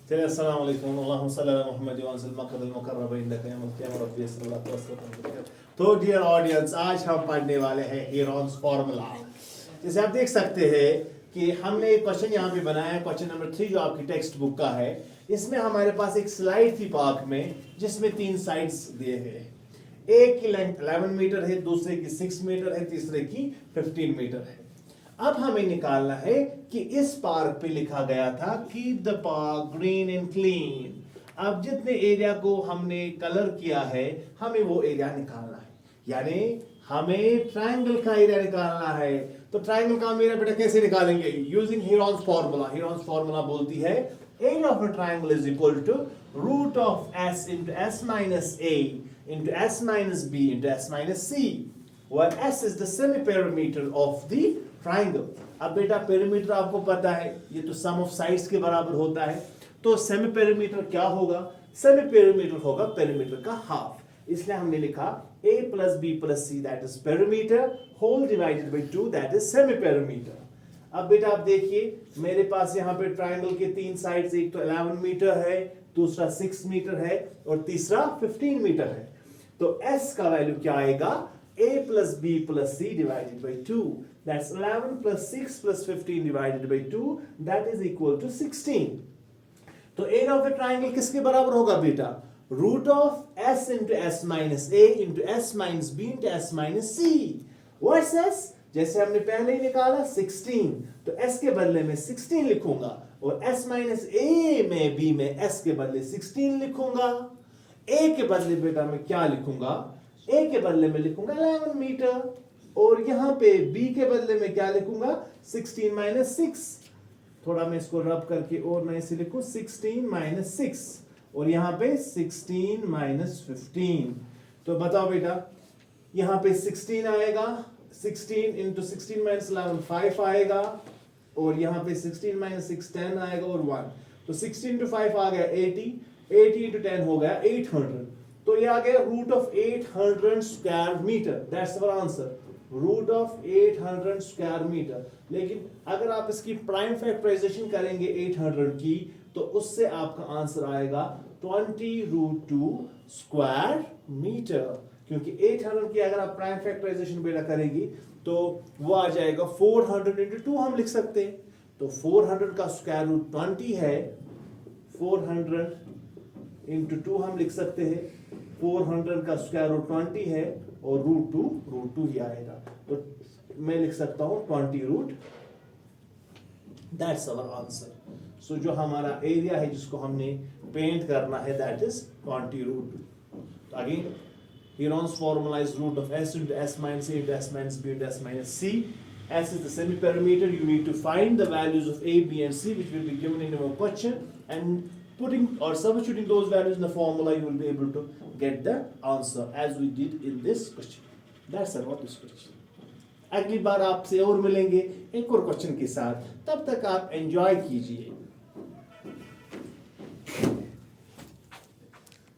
चलिए अस्सलाम वालेकुम अल्लाहुम्मा सल्ली अला मुहम्मद व अनसिल मक़दल मुकर्रम इन्नका या मुक़िम रब्बी सल्लल्लाहु अलैहि वसल्लम। तो डियर ऑडियंस, आज हम पढ़ने वाले हैं हेरॉन्स फार्मूला। जैसे आप देख सकते हैं कि हमने एक क्वेश्चन यहाँ पे बनाया है, क्वेश्चन नंबर 3 जो आपकी टेक्स्ट बुक का है। इसमें हमारे पास एक स्लाइड थी पार्क में जिसमें 3 साइड्स दिए हैं। एक की लेंथ 11 मीटर है, दूसरे की 6 मीटर है, तीसरे की 15 मीटर है। अब हमें निकालना है कि इस पार्क पे लिखा गया था keep the park green and clean. अब जितने एरिया को हमने कलर किया है हमें वो एरिया निकालना है, यानी हमें ट्रायंगल का एरिया निकालना है। तो ट्रायंगल का एरिया बेटा कैसे निकालेंगे? Using Heron's formula. Heron's formula बोलती है area of a triangle is equal to root of s into s minus a into s minus b into s minus c, where s is the semi-perimeter of the triangle. अब बेटा perimeter आपको पता है, ये तो सम of sides के बराबर होता है। तो सेमी पेरीमीटर क्या होगा? सेमी पेरीमीटर होगा पेरीमीटर का हाफ। इसलिए हमने लिखा a plus b plus c that is perimeter whole divided by 2 that is semi perimeter। अब बेटा आप देखिए मेरे पास यहाँ पे ट्राइंगल के 3 साइड्स, एक तो 11 मीटर है, दूसरा 6 मीटर है और तीसरा 15 मीटर है। तो s का वैल्यू क्या आएगा? a plus b plus c divided by 2, that's 11 plus 6 plus 15 divided by 2, that is equal to 16। तो एरिया ऑफ द ट्राइंगल किसके बराबर होगा बेटा? Root of s into s minus a into s minus b into s minus c। What's s? जैसे हमने पहले ही निकाला 16, तो s के बदले में 16 लिखूंगा और s minus a में b में s के बदले 16 लिखूंगा। a के बदले बेटा मैं क्या लिखूंगा? a के बदले में लिखूंगा 11 मीटर और यहां पे b के बदले में क्या लिखूंगा? 16 minus 6। थोड़ा मैं इसको रब करके और मैं इसे लिखूं 16 minus 6 और यहां पे 16 minus 15। तो बताओ बेटा यहां पे 16 आएगा, 16 into 16 minus 11 5 आएगा और यहां पे 16 minus 6 10 आएगा और 1। तो 16 to 5 आ गया 80, 80 into 10 हो गया 800। तो ये आ गया root of 800 square metre. That's our answer, root of 800 square metre. लेकिन अगर आप इसकी प्राइम फैक्टराइजेशन करेंगे 800 की, तो उससे आपका आंसर आएगा 20 रूट 2 स्क्वायर मीटर। क्योंकि 800 की अगर आप प्राइम फैक्टराइजेशन बेटा करेंगी तो वो आ जाएगा 400 into 2 हम लिख सकते हैं। तो 400 का स्क्वायर रूट 20 है, 400 into 2 हम लिख सकते हैं। 400 का स्क्वायर रूट 20 है और रूट 2 ही आएगा। तो मैं लिख सकता हूं 20 root. That's our answer. So जो हमारा एरिया है जिसको हमने पेंट करना है that is 20 root. Again Heron's formula is root of s into s minus a into s minus b into s minus c. S is the semi-perimeter. You need to find the values of a, b and c which will be given in our question, and putting or substituting those values in the formula you will be able to get the answer as we did in this question. That's about this question. अगली बार आपसे और मिलेंगे एक और question के साथ। तब तक आप एंजॉय कीजिए।